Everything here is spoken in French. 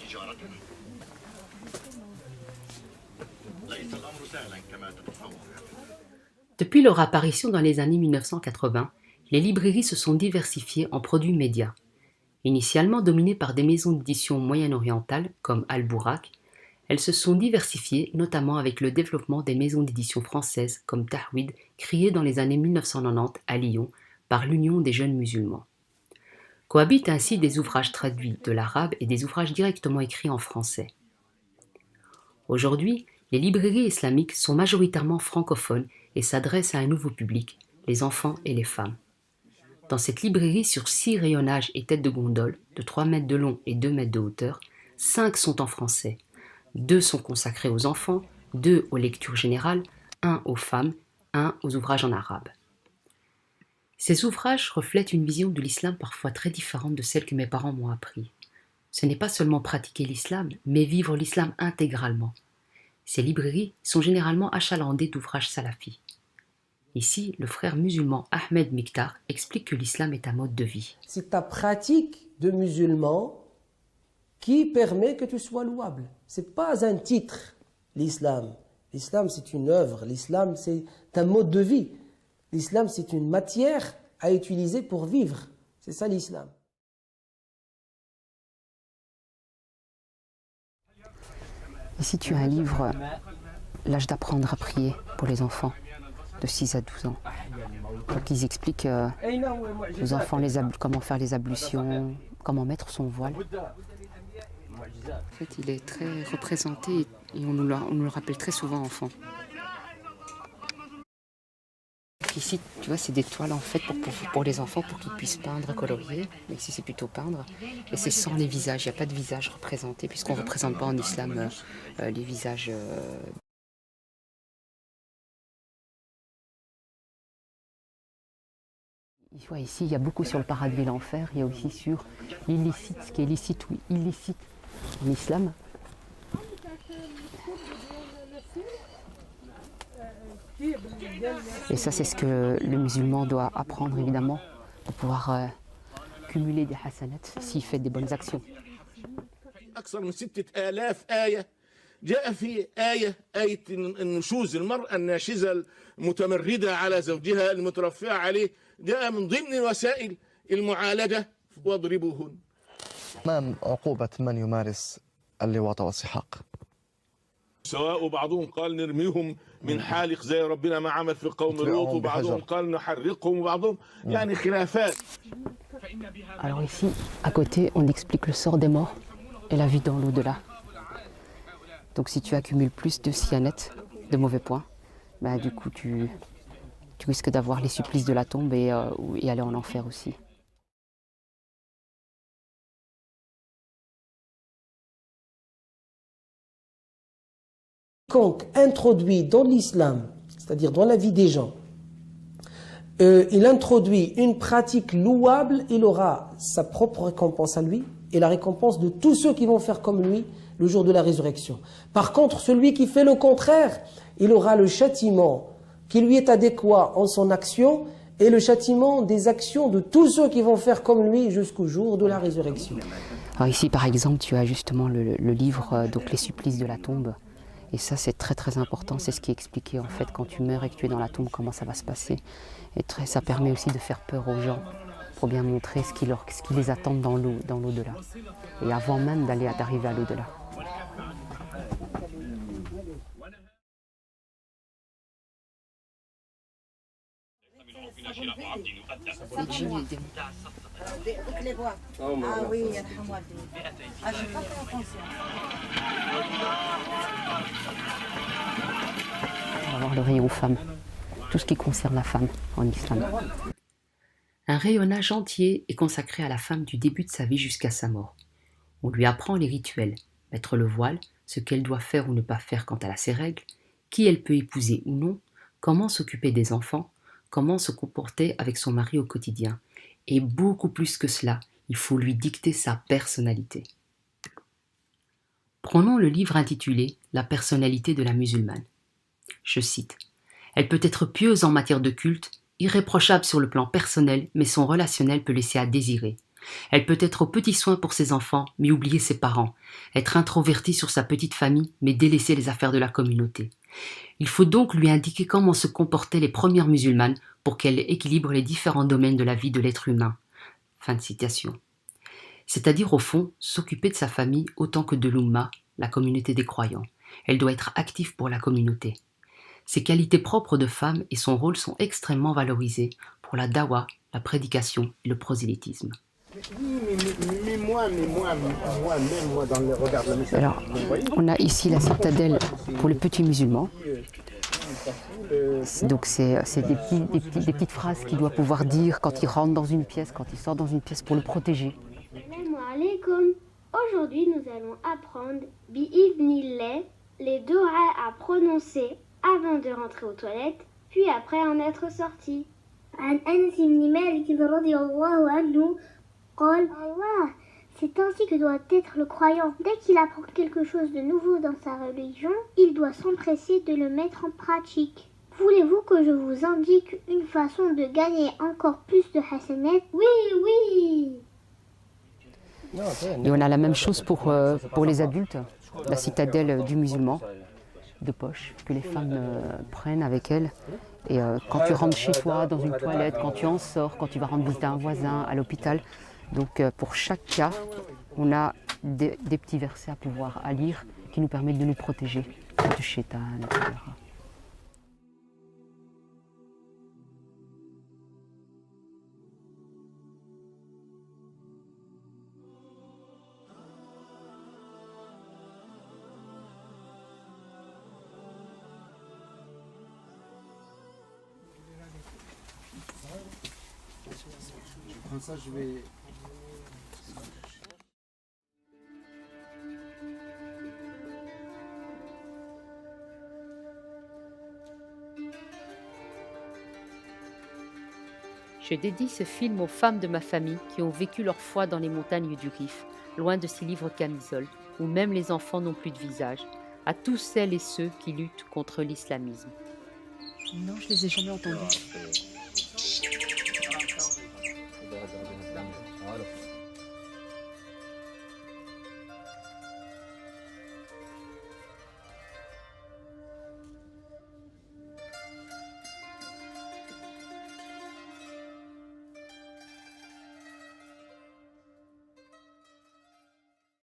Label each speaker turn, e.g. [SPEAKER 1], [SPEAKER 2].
[SPEAKER 1] تجارة ليس الأمر سهلا كما تتصور.
[SPEAKER 2] Depuis leur apparition dans les années 1980, les librairies se sont diversifiées en produits médias. Initialement dominées par des maisons d'édition moyen-orientales comme Al-Bourak, elles se sont diversifiées notamment avec le développement des maisons d'édition françaises comme Tahwid, créées dans les années 1990 à Lyon par l'Union des jeunes musulmans. Cohabitent ainsi des ouvrages traduits de l'arabe et des ouvrages directement écrits en français. Aujourd'hui, les librairies islamiques sont majoritairement francophones et s'adressent à un nouveau public, les enfants et les femmes. Dans cette librairie sur 6 rayonnages et têtes de gondole, de 3 mètres de long et 2 mètres de hauteur, 5 sont en français. 2 sont consacrés aux enfants, 2 aux lectures générales, 1 aux femmes, 1 aux ouvrages en arabe. Ces ouvrages reflètent une vision de l'islam parfois très différente de celle que mes parents m'ont appris. Ce n'est pas seulement pratiquer l'islam, mais vivre l'islam intégralement. Ces librairies sont généralement achalandées d'ouvrages salafis. Ici, le frère musulman Ahmed Miktar explique que l'islam est un mode de vie.
[SPEAKER 3] C'est ta pratique de musulman qui permet que tu sois louable. Ce n'est pas un titre, l'islam. L'islam, c'est une œuvre. L'islam, c'est un mode de vie. L'islam, c'est une matière à utiliser pour vivre. C'est ça l'islam.
[SPEAKER 2] Ici, tu as un livre, L'âge d'apprendre à prier pour les enfants de 6 à 12 ans. Donc, ils expliquent aux enfants comment faire les ablutions, comment mettre son voile. En fait, il est très représenté et on nous le rappelle très souvent enfant. Ici, tu vois, c'est des toiles en fait pour les enfants, pour qu'ils puissent peindre, colorier. Mais ici, c'est plutôt peindre. Et c'est sans les visages. Il n'y a pas de visage représenté, puisqu'on ne représente pas en islam les visages. Ouais, ici, il y a beaucoup sur le paradis et l'enfer. Il y a aussi sur l'illicite, ce qui est licite ou illicite en islam. Et ça, c'est ce que le musulman doit apprendre, évidemment, pour pouvoir cumuler des hasanats s'il fait des bonnes actions.
[SPEAKER 4] أكثر من 6000 آية جاء في آية النشوز المرأة الناشزة المتمردة على زوجها المترفعة عليه جاء من ضمن وسائل المعالجة واضربوهن.
[SPEAKER 5] أمام عقوبة من يمارس اللواط والسحاق.
[SPEAKER 4] سواء بعضهم قال نرميهم من حالق زي ربنا ما عمل في قوم لوط وبعضهم قال نحرقهم وبعضهم يعني خلافات.
[SPEAKER 2] Alors ici, à côté, on explique le sort des morts et la vie dans l'au-delà. Donc si tu accumules plus de cyanètes, de mauvais points, bah, du coup tu risques d'avoir les supplices de la tombe et aller en enfer aussi.
[SPEAKER 3] Quiconque introduit dans l'islam, c'est-à-dire dans la vie des gens, il introduit une pratique louable, il aura sa propre récompense à lui et la récompense de tous ceux qui vont faire comme lui le jour de la résurrection. Par contre, celui qui fait le contraire, il aura le châtiment qui lui est adéquat en son action et le châtiment des actions de tous ceux qui vont faire comme lui jusqu'au jour de la résurrection.
[SPEAKER 2] Alors ici, par exemple, tu as justement le livre, donc les supplices de la tombe. Et ça, c'est très très important. C'est ce qui est expliqué en fait quand tu meurs et que tu es dans la tombe, comment ça va se passer. Et ça permet aussi de faire peur aux gens pour bien montrer ce qui les attend dans l'au-delà. Et avant même d'arriver à l'au-delà. Les djinns et les démons.
[SPEAKER 6] Ah oui, yarhamouallah. Ah, j'ai pas fait attention.
[SPEAKER 2] On va voir le rayon femmes, tout ce qui concerne la femme en islam. Un rayonnage entier est consacré à la femme du début de sa vie jusqu'à sa mort. On lui apprend les rituels, mettre le voile, ce qu'elle doit faire ou ne pas faire quand elle a ses règles, qui elle peut épouser ou non, comment s'occuper des enfants, comment se comporter avec son mari au quotidien. Et beaucoup plus que cela, il faut lui dicter sa personnalité. Prenons le livre intitulé « La personnalité de la musulmane ». Je cite « Elle peut être pieuse en matière de culte, irréprochable sur le plan personnel, mais son relationnel peut laisser à désirer. Elle peut être aux petits soins pour ses enfants, mais oublier ses parents, être introvertie sur sa petite famille, mais délaisser les affaires de la communauté. Il faut donc lui indiquer comment se comportaient les premières musulmanes pour qu'elle équilibre les différents domaines de la vie de l'être humain. Fin de citation. C'est-à-dire, au fond, s'occuper de sa famille autant que de l'Oumma, la communauté des croyants. Elle doit être active pour la communauté. Ses qualités propres de femme et son rôle sont extrêmement valorisés pour la dawa, la prédication et le prosélytisme. Alors, on a ici la citadelle pour les petits musulmans. Donc c'est des petites phrases qu'il doit pouvoir dire quand il rentre dans une pièce, quand il sort dans une pièce pour le protéger.
[SPEAKER 7] Assalamu alaikum. Aujourd'hui, nous allons apprendre bi'idhnillah, les doigts à prononcer avant de rentrer aux toilettes, puis après en être sorti. عن أنس بن مالك رضي الله عنه قال Allah, c'est ainsi que doit être le croyant. Dès qu'il apprend quelque chose de nouveau dans sa religion, il doit s'empresser de le mettre en pratique. Voulez-vous que je vous indique une façon de gagner encore plus de hasanat? Oui, oui.
[SPEAKER 2] Et on a la même chose pour les adultes, la citadelle du musulman de poche que les femmes prennent avec elles. Et quand tu rentres chez toi, dans une toilette, quand tu en sors, quand tu vas rendre visite à un voisin, à l'hôpital. Donc pour chaque cas, on a des petits versets à pouvoir à lire qui nous permettent de nous protéger du shaitan, etc.
[SPEAKER 3] Ça, je vais...
[SPEAKER 8] Je dédie ce film aux femmes de ma famille qui ont vécu leur foi dans les montagnes du Rif, loin de ces livres camisoles, où même les enfants n'ont plus de visage, à tous celles et ceux qui luttent contre l'islamisme.
[SPEAKER 2] Non, je les ai jamais entendus.